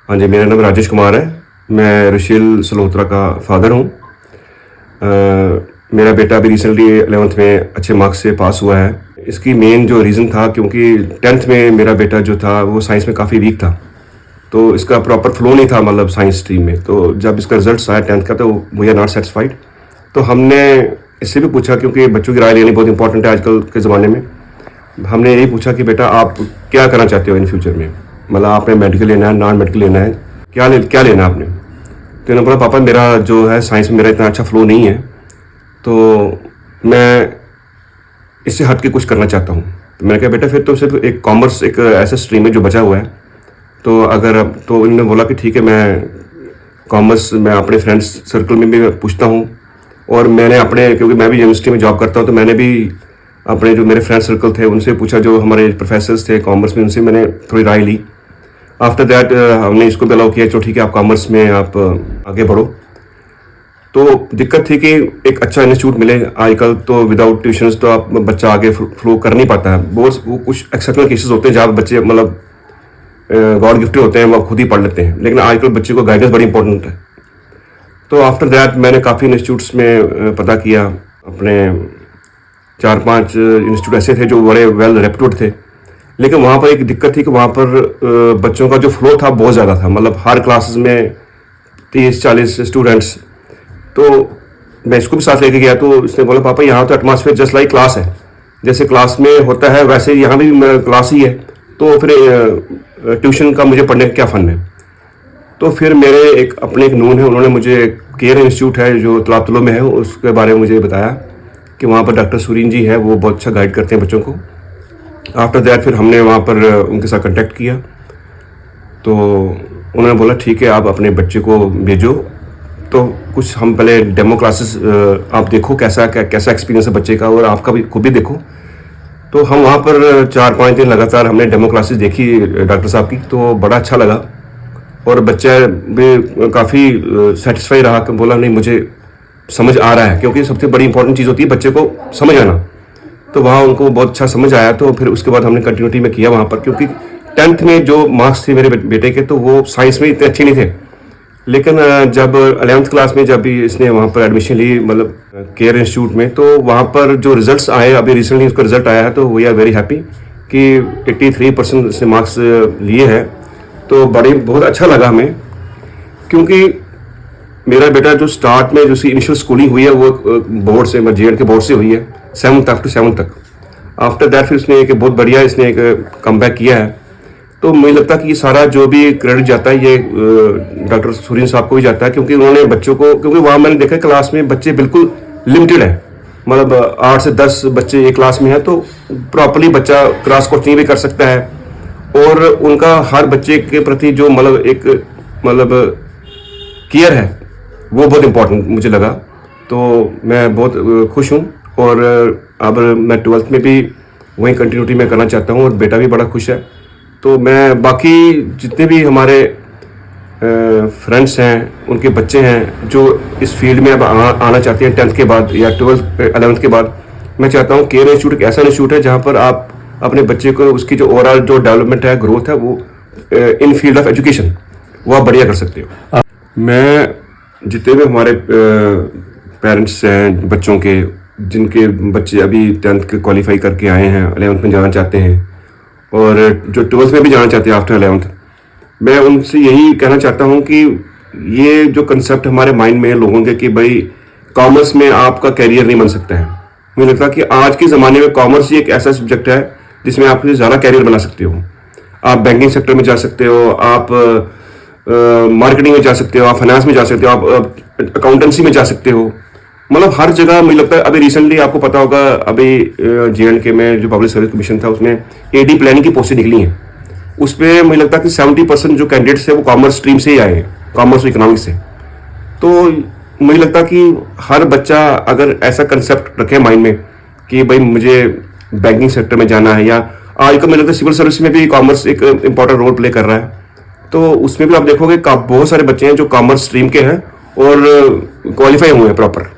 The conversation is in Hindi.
हाँ जी, मेरा नाम राजेश कुमार है। मैं रुशील सलोत्रा का फादर हूँ। मेरा बेटा अभी रिसेंटली 11th में अच्छे मार्क्स से पास हुआ है। इसकी मेन जो रीज़न था, क्योंकि 10th में मेरा बेटा जो था वो साइंस में काफ़ी वीक था, तो इसका प्रॉपर फ्लो नहीं था मतलब साइंस स्ट्रीम में। तो जब इसका रिजल्ट आया 10th का, तो वी आर नॉट सेटिस्फाइड। तो हमने इससे भी पूछा, क्योंकि बच्चों की राय लेनी बहुत इंपॉर्टेंट है आजकल के ज़माने में। हमने यही पूछा कि बेटा आप क्या करना चाहते हो इन फ्यूचर में, मतलब आपने मेडिकल लेना है, नॉन मेडिकल लेना है, क्या लेना है आपने। तो इन्होंने बोला पापा मेरा जो है साइंस में मेरा इतना अच्छा फ्लो नहीं है, तो मैं इससे हट के कुछ करना चाहता हूँ। तो मैंने कहा बेटा फिर तो सिर्फ एक कॉमर्स एक ऐसा स्ट्रीम है जो बचा हुआ है, तो अगर तो इन्होंने बोला कि ठीक है, मैं कॉमर्स मैं अपने फ्रेंड्स सर्कल में भी पूछता हूँ, और मैंने अपने, क्योंकि मैं भी यूनिवर्सिटी में जॉब करता हूँ, तो मैंने भी अपने जो मेरे फ्रेंड सर्कल थे उनसे पूछा, जो हमारे प्रोफेसर्स थे कॉमर्स में, उनसे मैंने थोड़ी राय ली। आफ्टर दैट हमने इसको भी अलाउ किया, चलो ठीक है आप कॉमर्स में आप आगे बढ़ो। तो दिक्कत थी कि एक अच्छा इंस्टीट्यूट मिले। आजकल तो विदाउट ट्यूशन्स तो आप बच्चा आगे फ्लो कर नहीं पाता है। बहुत वो कुछ एक्सेप्शनल केसेस होते हैं जहाँ बच्चे मतलब गॉड गिफ्टेड होते हैं, वो खुद ही पढ़ लेते हैं, लेकिन आजकल बच्चे को गाइडेंस बड़ी इंपॉर्टेंट है। तो आफ्टर दैट मैंने काफ़ी इंस्टीट्यूट्स में पता किया। अपने 4-5 इंस्टीट्यूट ऐसे थे जो बड़े वेल रेप्यूटेड थे, लेकिन वहाँ पर एक दिक्कत थी कि वहाँ पर बच्चों का जो फ्लो था बहुत ज़्यादा था, मतलब हर क्लासेस में 30-40 स्टूडेंट्स। तो मैं इसको भी साथ लेके गया, तो इसने बोला पापा यहाँ तो एटमॉस्फेयर जस्ट लाइक क्लास है, जैसे क्लास में होता है वैसे यहाँ भी क्लास ही है, तो फिर ट्यूशन का मुझे पढ़ने का क्या फ़न है। तो फिर मेरे अपने एक नून है, उन्होंने मुझे केयर इंस्टीट्यूट है जो तलाबतलो में है, उसके बारे में मुझे बताया कि वहाँ पर डॉक्टर सुरीन जी है, वो बहुत अच्छा गाइड करते हैं बच्चों को। आफ्टर दैट फिर हमने वहाँ पर उनके साथ कांटेक्ट किया, तो उन्होंने बोला ठीक है आप अपने बच्चे को भेजो। तो कुछ हम पहले डेमो क्लासेस आप देखो कैसा एक्सपीरियंस है बच्चे का, और आपका भी खुद भी देखो। तो हम वहाँ पर 4-5 दिन लगातार हमने डेमो क्लासेस देखी डॉक्टर साहब की, तो बड़ा अच्छा लगा, और बच्चा भी काफ़ी सेटिस्फाई रहा कि बोला नहीं मुझे समझ आ रहा है, क्योंकि सबसे बड़ी इंपॉर्टेंट चीज़ होती है बच्चे को समझ आना। तो वहाँ उनको बहुत अच्छा समझ आया। तो फिर उसके बाद हमने कंटिन्यूटी में किया वहाँ पर, क्योंकि 10th में जो मार्क्स थे मेरे बेटे के, तो वो साइंस में इतने अच्छे नहीं थे, लेकिन जब 11th क्लास में जब भी इसने वहाँ पर एडमिशन ली, मतलब केयर इंस्टीट्यूट में, तो वहाँ पर जो रिजल्ट्स आए, अभी रिसेंटली उसका रिजल्ट आया है, तो वी आर वेरी हैप्पी कि 83% से मार्क्स लिए हैं। तो बहुत अच्छा लगा हमें, क्योंकि मेरा बेटा जो स्टार्ट में जो सी इनिशियल स्कूलिंग हुई है वो बोर्ड से, JNK के बोर्ड से हुई है 7th तक। आफ्टर दैट फिर उसने एक बहुत बढ़िया इसने एक कमबैक किया है। तो मुझे लगता है कि ये सारा जो भी क्रेडिट जाता है ये डॉक्टर सुरीन साहब को ही जाता है, क्योंकि उन्होंने बच्चों को, क्योंकि वहाँ मैंने देखा क्लास में बच्चे बिल्कुल लिमिटेड है, मतलब 8 से 10 बच्चे एक क्लास में है, तो प्रॉपरली बच्चा क्रॉस कोचिंग भी कर सकता है, और उनका हर बच्चे के प्रति जो मतलब केयर है वो बहुत इम्पोर्टेंट मुझे लगा। तो मैं बहुत खुश हूँ, और अब मैं 12th में भी वही कंटिन्यूटी में करना चाहता हूँ, और बेटा भी बड़ा खुश है। तो मैं बाकी जितने भी हमारे फ्रेंड्स हैं, उनके बच्चे हैं जो इस फील्ड में अब आना चाहते हैं 10th के बाद या 11th के बाद, मैं चाहता हूँ केयर इंस्टीट्यूट एक ऐसा इंस्टीट्यूट है जहाँ पर आप अपने बच्चे को उसकी जो ओवरऑल जो डेवलपमेंट है, ग्रोथ है, वो इन फील्ड ऑफ एजुकेशन वो आप बढ़िया कर सकते हो। मैं जितने भी हमारे पेरेंट्स हैं बच्चों के, जिनके बच्चे अभी 10th के क्वालिफाई करके आए हैं, 11th में जाना चाहते हैं, और जो 12th में भी जाना चाहते हैं आफ्टर 11th, मैं उनसे यही कहना चाहता हूँ कि ये जो कंसेप्ट हमारे माइंड में है लोगों के कि भाई कॉमर्स में आपका कैरियर नहीं बन सकता है, मुझे लगता है कि आज के ज़माने में कॉमर्स ही एक ऐसा सब्जेक्ट है जिसमें आप ज़्यादा कैरियर बना सकते हो। आप बैंकिंग सेक्टर में जा सकते हो, आप मार्केटिंग में जा सकते हो, आप फाइनेंस में जा सकते हो, आप अकाउंटेंसी में जा सकते हो, मतलब हर जगह मुझे लगता है। अभी रिसेंटली आपको पता होगा, अभी JNK में जो पब्लिक सर्विस कमीशन था उसमें AD प्लानिंग की पोस्टें निकली हैं, उस पर मुझे लगता है कि 70% जो कैंडिडेट्स है वो कॉमर्स स्ट्रीम से ही आए हैं, कॉमर्स और इकोनॉमिक्स से। तो मुझे लगता है कि हर बच्चा अगर ऐसा कंसेप्ट रखे माइंड में कि भाई मुझे बैंकिंग सेक्टर में जाना है, या आजकल मुझे लगता है सिविल सर्विस में भी कॉमर्स एक इंपॉर्टेंट रोल प्ले कर रहा है, तो उसमें भी आप देखोगे बहुत सारे बच्चे हैं जो कॉमर्स स्ट्रीम के हैं और क्वालिफाई हुए हैं प्रॉपर।